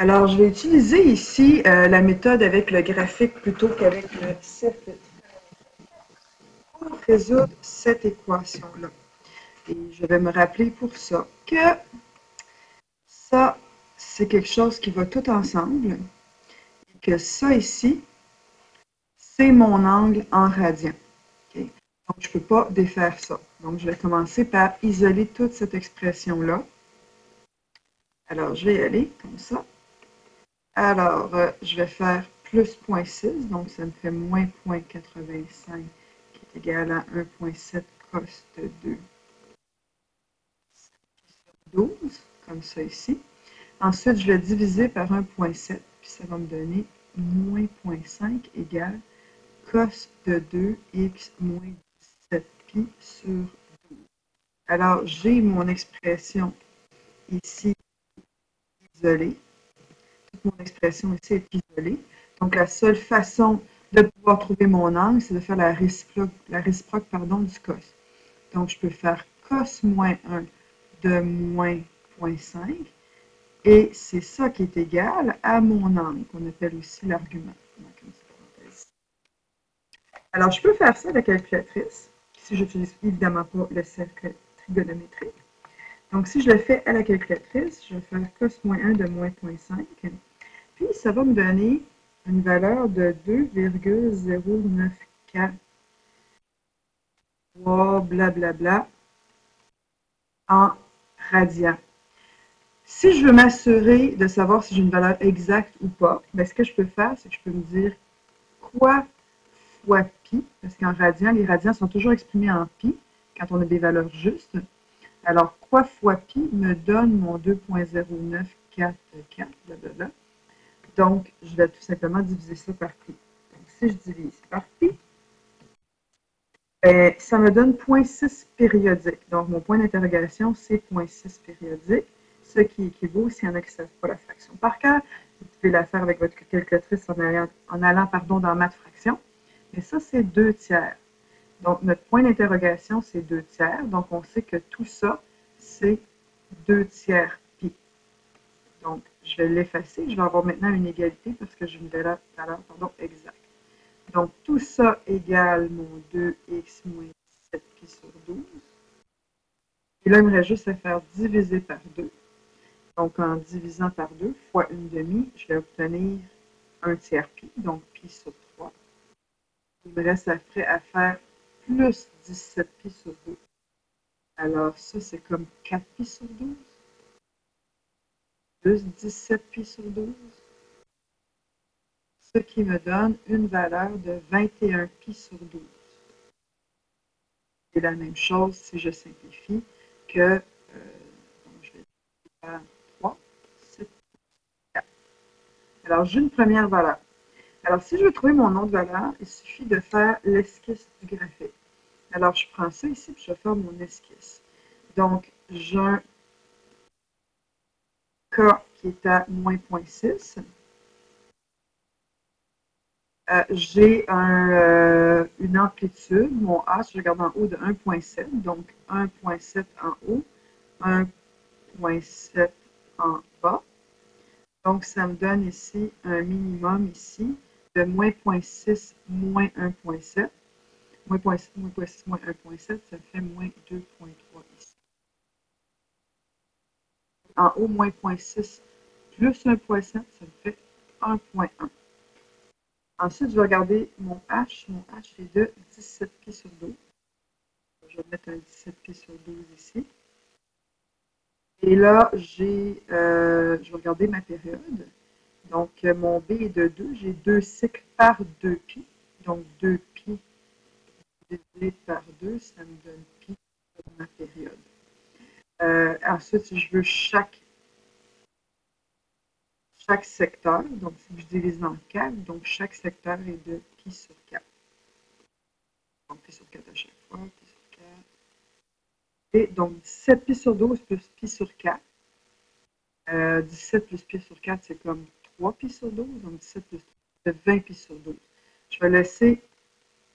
Alors, je vais utiliser ici la méthode avec le graphique plutôt qu'avec le cercle pour résoudre cette équation-là. Et je vais me rappeler pour ça que ça, c'est quelque chose qui va tout ensemble et que ça ici, c'est mon angle en radian. Okay? Donc, je ne peux pas défaire ça. Donc, je vais commencer par isoler toute cette expression-là. Alors, je vais y aller comme ça. Alors, je vais faire plus 0,6, donc ça me fait moins 0,85 qui est égal à 1,7 cos de 2 sur 12, comme ça ici. Ensuite, je vais diviser par 1,7, puis ça va me donner moins 0,5 égale cos de 2x moins 17 pi sur 12. Alors, j'ai mon expression ici isolée. Toute mon expression ici est isolée. Donc, la seule façon de pouvoir trouver mon angle, c'est de faire la réciproque du cos. Donc, je peux faire cos moins 1 de moins 0,5. Et c'est ça qui est égal à mon angle, qu'on appelle aussi l'argument. Alors, je peux faire ça à la calculatrice, si je n'utilise évidemment pas le cercle trigonométrique. Donc, si je le fais à la calculatrice, je vais faire cos moins 1 de moins 0,5. Puis, ça va me donner une valeur de 2,094 blablabla en radians. Si je veux m'assurer de savoir si j'ai une valeur exacte ou pas, bien, ce que je peux faire, c'est que je peux me dire quoi fois pi, parce qu'en radians, les radians sont toujours exprimés en pi quand on a des valeurs justes. Alors, quoi fois pi me donne mon 2,0944, blablabla. Donc, je vais tout simplement diviser ça par pi. Donc, si je divise par pi, ça me donne 0,6 périodique. Donc, mon point d'interrogation, c'est 0,6 périodique, ce qui équivaut, s'il y en a qui ne savent pas la fraction par cœur, vous pouvez la faire avec votre calculatrice en allant dans maths fraction. Mais ça, c'est 2 tiers. Donc, notre point d'interrogation, c'est 2 tiers. Donc, on sait que tout ça, c'est 2 tiers pi. Donc, je vais l'effacer. Je vais avoir maintenant une égalité parce que j'ai une valeur exacte. Donc, tout ça égale mon 2x moins 7 pi sur 12. Et là, il me reste juste à faire diviser par 2. Donc, en divisant par 2 fois 1/2, je vais obtenir 1 tiers pi, donc pi sur 3. Il me reste après à faire plus 17 pi sur 2. Alors, ça, c'est comme 4 pi sur 12. Plus 17 pi sur 12. Ce qui me donne une valeur de 21 pi sur 12. C'est la même chose si je simplifie que, donc je vais faire 3, 7, 4. Alors, j'ai une première valeur. Alors, si je veux trouver mon autre valeur, il suffit de faire l'esquisse du graphique. Alors, je prends ça ici, puis je vais faire mon esquisse. Donc, j'ai un K qui est à moins 0,6. J'ai une amplitude, mon A, si je regarde en haut, de 1,7. Donc, 1,7 en haut, 1,7 en bas. Donc, ça me donne ici un minimum ici de moins 0,6 moins 1,7. Moins 0,6 moins 1,7, ça fait moins 2,3 ici. En haut, moins 0,6 plus 1,7, ça me fait 1,1. Ensuite, je vais regarder mon H. Mon H est de 17 pi sur 12. Je vais mettre un 17 pi sur 12 ici. Et là, je vais regarder ma période. Donc, mon B est de 2. J'ai 2 cycles par 2 pi. Donc, 2 pi divisé par 2, ça me donne pi pour ma période. Ensuite, si je veux chaque secteur, donc si je divise en 4, donc chaque secteur est de pi sur 4. Donc, pi sur 4 à chaque fois, pi sur 4. Et donc, 17 pi sur 12 plus pi sur 4. 17 plus pi sur 4, c'est comme 3 pi sur 12. Donc, 17 plus 3, c'est 20 pi sur 12. Je vais laisser,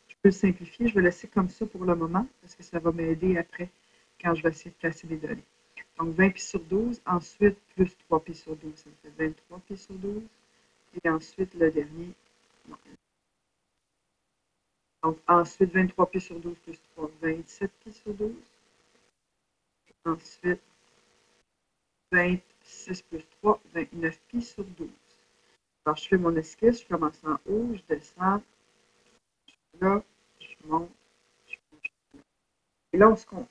je peux le simplifier, je vais laisser comme ça pour le moment, parce que ça va m'aider après, quand je vais essayer de placer les données. Donc 20 pi sur 12, ensuite plus 3 pi sur 12, ça me fait 23 pi sur 12. Et ensuite le dernier, non. Donc ensuite 23 pi sur 12 plus 3, 27 pi sur 12. Ensuite 26 plus 3, 29 pi sur 12. Alors je fais mon esquisse, je commence en haut, je descends, là, je monte, je monte. Et là, ce qu'on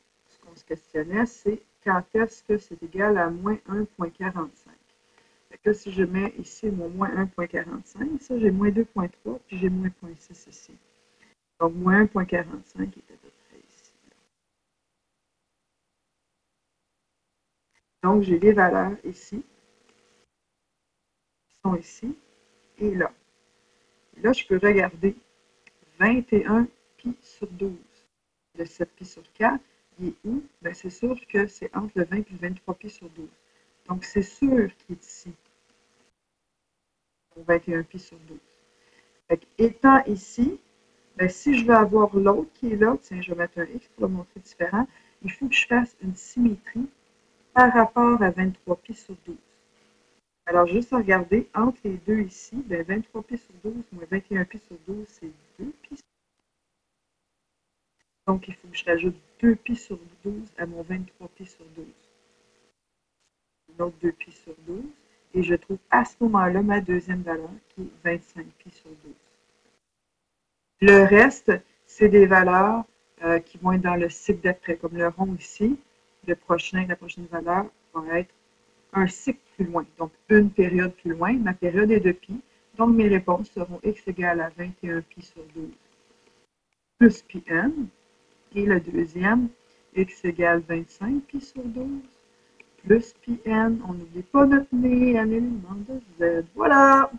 se questionnait, c'est quand est-ce que c'est égal à moins 1,45. Fait que si je mets ici mon moins 1,45, ça j'ai moins 2,3, puis j'ai moins 0,6 ici. Donc moins 1,45 est à peu près ici. Donc j'ai les valeurs ici, qui sont ici, et là. Et là, je peux regarder 21 pi sur 12. Le 7 pi sur 4, il est où? Bien, c'est sûr que c'est entre le 20 et le 23 pi sur 12. Donc, c'est sûr qu'il est ici, au 21 pi sur 12. Fait que, étant ici, bien, si je veux avoir l'autre qui est là, tiens, je vais mettre un X pour le montrer différent, il faut que je fasse une symétrie par rapport à 23 pi sur 12. Alors, juste à regarder, entre les deux ici, bien, 23 pi sur 12 moins 21 pi sur 12, c'est 2 pi sur 12. Donc, il faut que je rajoute 2 pi sur 12 à mon 23 pi sur 12. Une autre 2 pi sur 12. Et je trouve à ce moment-là ma deuxième valeur qui est 25 pi sur 12. Le reste, c'est des valeurs qui vont être dans le cycle d'après, comme le rond ici. La prochaine valeur va être un cycle plus loin, donc une période plus loin. Ma période est de pi, donc mes réponses seront x égale à 21 pi sur 12 plus pi n. Et le deuxième, x égale 25 pi sur 12 plus pi n. On n'oublie pas notre nez à l'élément de z. Voilà!